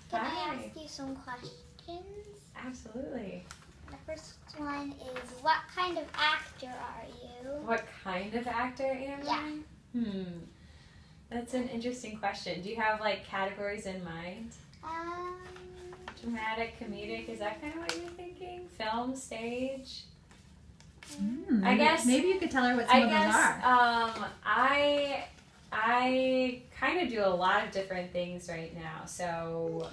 Can I Hi. ask you some questions? Absolutely. The first one is, what kind of actor are you? What kind of actor am I? Yeah. That's an interesting question. Do you have like categories in mind? Dramatic, comedic, is that kind of what you're thinking? Film, stage? I guess maybe you could tell her what some of those are. I kind of do a lot of different things right now. So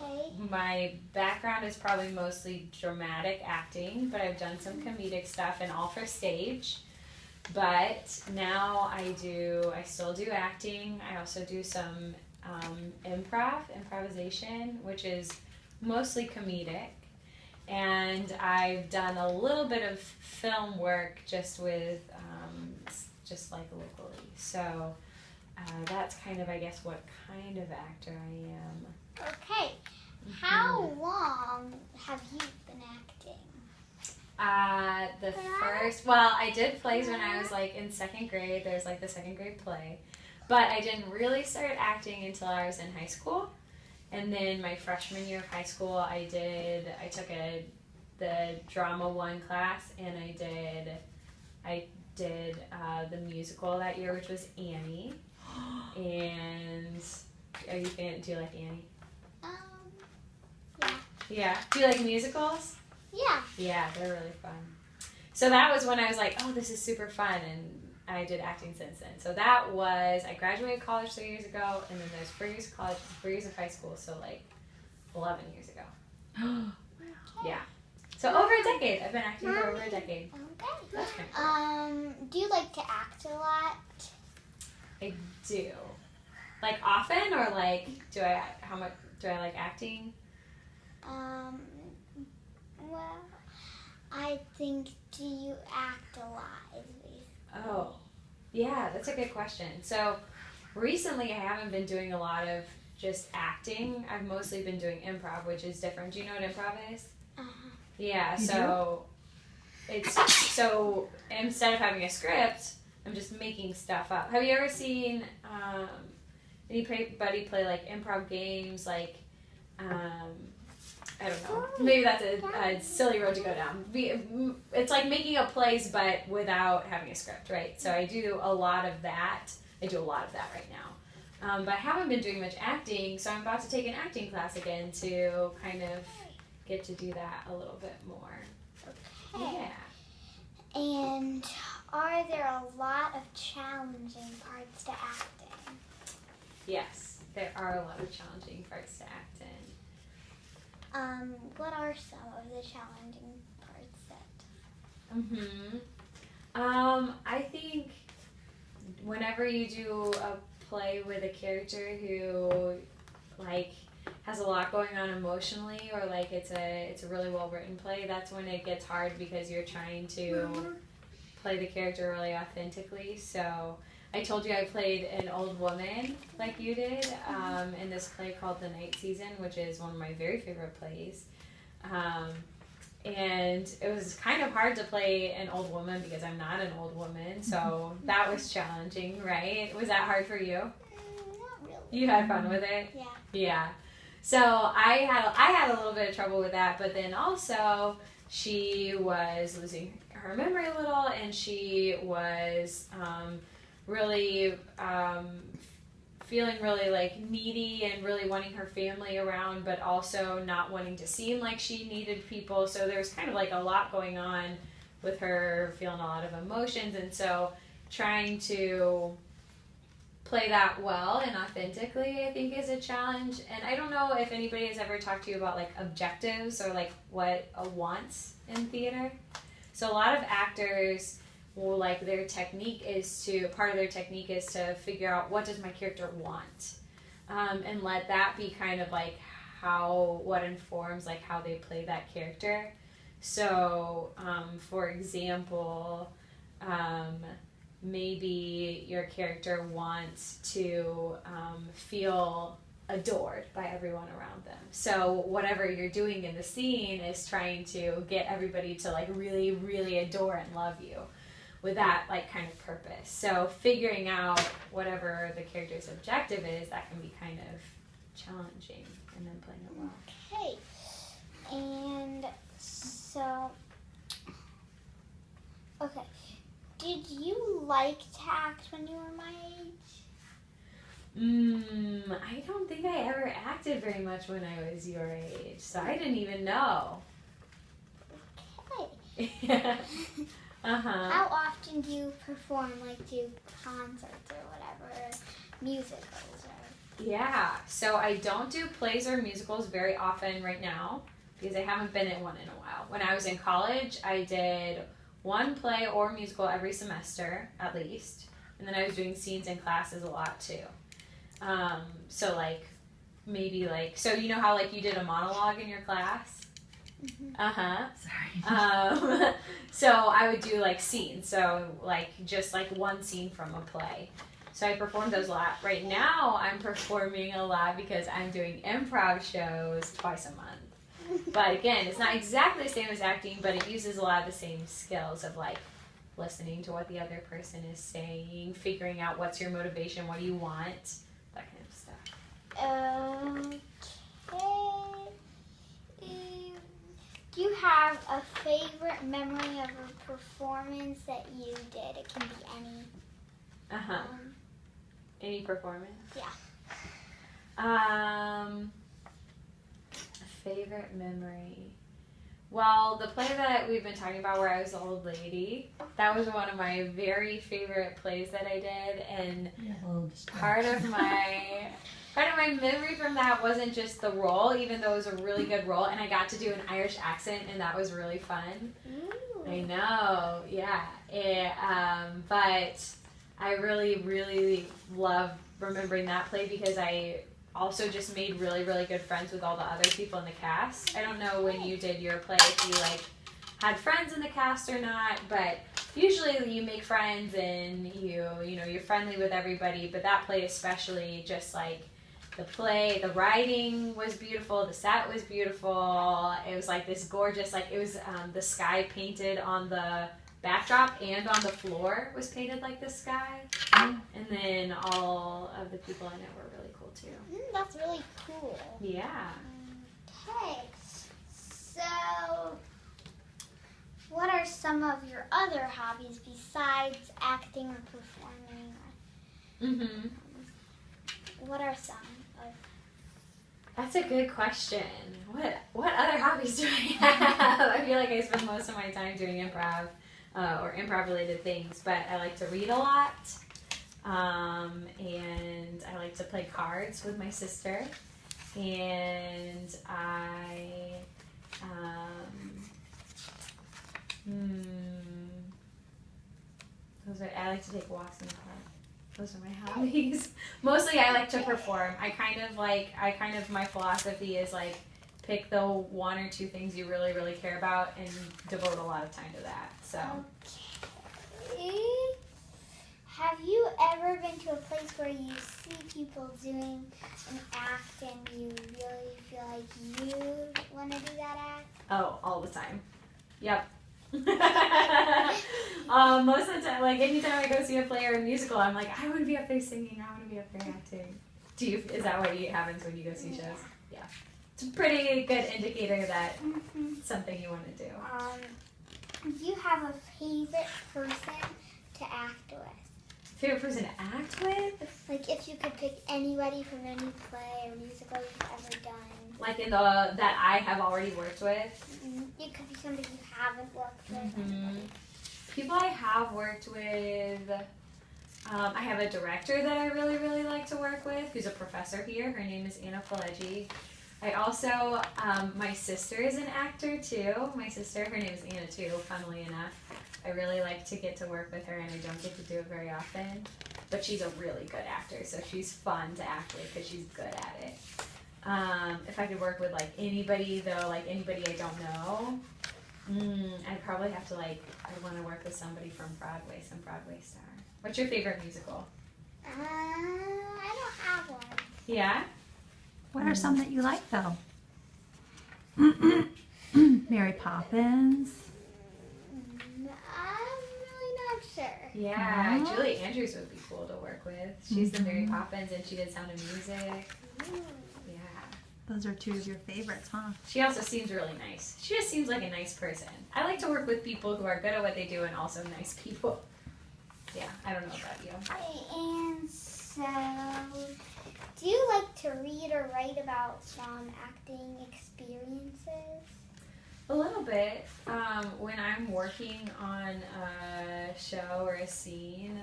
my background is probably mostly dramatic acting, but I've done some comedic stuff and all for stage. But now I still do acting. I also do some improvisation, which is mostly comedic. And I've done a little bit of film work just with, just like locally. So that's kind of, I guess, what kind of actor I am. Okay. How long have you been acting? I did plays when I was like in second grade. There's like the second grade play. But I didn't really start acting until I was in high school. And then my freshman year of high school, I took the drama 1 class, and I did the musical that year, which was Annie. And do you like Annie? Yeah. Yeah. Do you like musicals? Yeah. Yeah, they're really fun. So that was when I was like, oh, this is super fun, and I did acting since then. So I graduated college 3 years ago, and then there's 4 years of college, 4 years of high school, so like 11 years ago. Yeah. So over a decade. I've been acting for over a decade. Okay. That's kind of cool. Do you like to act a lot? I do. Like often, or like how much do I like acting? Well, I think, do you act a lot? Oh, yeah, that's a good question. So recently I haven't been doing a lot of just acting. I've mostly been doing improv, which is different. Do you know what improv is? Yeah, so instead of having a script, I'm just making stuff up. Have you ever seen anybody play like improv games, like I don't know, maybe that's a silly road to go down. It's like making up plays but without having a script, right? So I do a lot of that. I do a lot of that right now. But I haven't been doing much acting, so I'm about to take an acting class again to kind of get to do that a little bit more. Okay. Yeah. And are there a lot of challenging parts to acting? Yes, there are a lot of challenging parts to act in. What are some of the challenging parts I think whenever you do a play with a character who like has a lot going on emotionally, or like it's a really well written play, that's when it gets hard because you're trying to play the character really authentically. So I told you I played an old woman like you did in this play called The Night Season, which is one of my very favorite plays. And it was kind of hard to play an old woman because I'm not an old woman, so that was challenging, right? Was that hard for you? Not really. You had fun with it? Yeah. Yeah. So I had a little bit of trouble with that, but then also she was losing her memory a little, and she was really feeling really like needy and really wanting her family around, but also not wanting to seem like she needed people. So there's kind of like a lot going on with her, feeling a lot of emotions, and so trying to play that well and authentically, I think, is a challenge. And I don't know if anybody has ever talked to you about like objectives or like what a wants in theater. So a lot of actors will, like, part of their technique is to figure out, what does my character want, and let that be kind of like what informs like how they play that character. So for example, maybe your character wants to feel adored by everyone around them. So whatever you're doing in the scene is trying to get everybody to like really, really adore and love you with that like kind of purpose. So figuring out whatever the character's objective is, that can be kind of challenging and then playing it well. Okay. And so, okay. Did you like to act when you were my age? I don't think I ever acted very much when I was your age, so I didn't even know. Okay. Uh-huh. How often do you perform, like do concerts or whatever, musicals or? Yeah, so I don't do plays or musicals very often right now because I haven't been in one in a while. When I was in college, I did one play or musical every semester at least, and then I was doing scenes in classes a lot too. So like maybe like, so you know how like you did a monologue in your class? Mm-hmm. Sorry. So I would do like scenes, so like just like one scene from a play. So I performed those a lot. Right now I'm performing a lot because I'm doing improv shows twice a month. But again, it's not exactly the same as acting, but it uses a lot of the same skills of like listening to what the other person is saying, figuring out what's your motivation, what do you want, that kind of stuff. Okay. Do you have a favorite memory of a performance that you did? It can be any. Any performance? Yeah. A favorite memory. Well, the play that we've been talking about where I was the old lady, that was one of my very favorite plays that I did, and part of my memory from that wasn't just the role, even though it was a really good role, and I got to do an Irish accent, and that was really fun. Ooh. I know, yeah. But I really, really love remembering that play because I also just made really, really good friends with all the other people in the cast. I don't know when you did your play if you like had friends in the cast or not, but usually you make friends and you're friendly with everybody, but that play especially, just like the play, the writing was beautiful, the set was beautiful. It was like this gorgeous, like it was the sky painted on the backdrop and on the floor was painted like the sky. And then all of the people in it were really cool too. That's really cool. Yeah. Okay. So, what are some of your other hobbies besides acting or performing? What are some of? That's a good question. What other hobbies do I have? I feel like I spend most of my time doing improv or improv related things, but I like to read a lot. And I like to play cards with my sister, and I like to take walks in the park. Those are my hobbies. Mostly I like to perform. My philosophy is like pick the one or two things you really, really care about and devote a lot of time to that. So. Okay. Have you ever been to a place where you see people doing an act and you really feel like you want to do that act? Oh, all the time. Yep. Most of the time, like anytime I go see a play or a musical, I'm like, I want to be up there singing, I want to be up there acting. Is that what happens when you go see shows? Yeah. It's a pretty good indicator that it's something you want to do. Do you have a favorite person to act with? Favorite person to act with? Like if you could pick anybody from any play or musical you've ever done. Like that I have already worked with? It could be somebody you haven't worked with. People I have worked with, I have a director that I really, really like to work with, who's a professor here. Her name is Anna Pileggi. I also, my sister is an actor too. My sister, her name is Anna too, funnily enough. I really like to get to work with her, and I don't get to do it very often. But she's a really good actor, so she's fun to act with because she's good at it. If I could work with like anybody though, like anybody I don't know, I'd probably have to I want to work with somebody from Broadway, some Broadway star. What's your favorite musical? I don't have one. Yeah? What are some that you like though? Mary Poppins. I'm really not sure. Yeah, Julie Andrews would be cool to work with. She's the Mary Poppins, and she did Sound of Music. Those are two of your favorites, huh? She also seems really nice. She just seems like a nice person. I like to work with people who are good at what they do and also nice people. Yeah, I don't know about you. And so, do you like to read or write about acting experiences? A little bit. When I'm working on a show or a scene,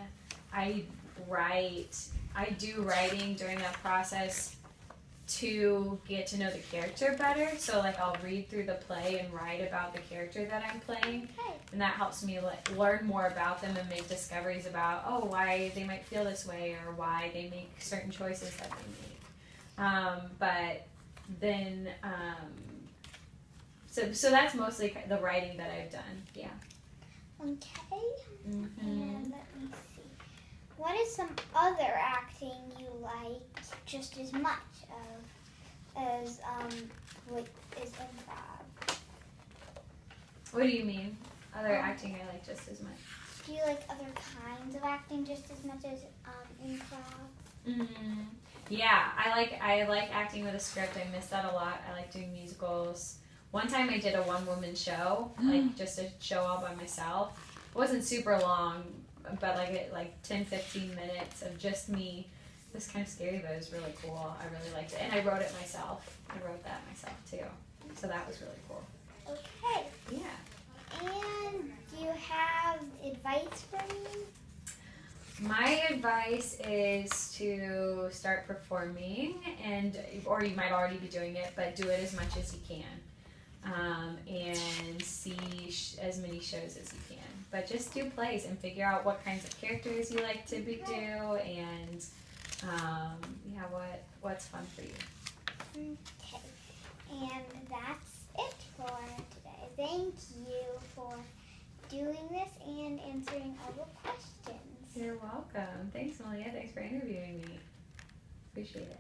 I write. I do writing during that process to get to know the character better. So like I'll read through the play and write about the character that I'm playing, Okay. and that helps me like learn more about them and make discoveries about why they might feel this way or why they make certain choices that they make. But then so that's mostly the writing that I've done. Yeah. Okay. Mm-hmm. And let me see. What is some other acting you like just as much as what is improv? What do you mean? Other acting I like just as much. Do you like other kinds of acting just as much as improv? Mm-hmm. Yeah, I like acting with a script. I miss that a lot. I like doing musicals. One time I did a one-woman show, like just a show all by myself. It wasn't super long, but like 10, 15 minutes of just me. It was kind of scary, but it was really cool. I really liked it. And I wrote it myself. I wrote that myself too. So that was really cool. Okay. Yeah. And do you have advice for me? My advice is to start performing, or you might already be doing it, but do it as much as you can. And see as many shows as you can. But just do plays and figure out what kinds of characters you like to do, and what's fun for you. Okay. And that's it for today. Thank you for doing this and answering all the questions. You're welcome. Thanks, Malia. Thanks for interviewing me. Appreciate it.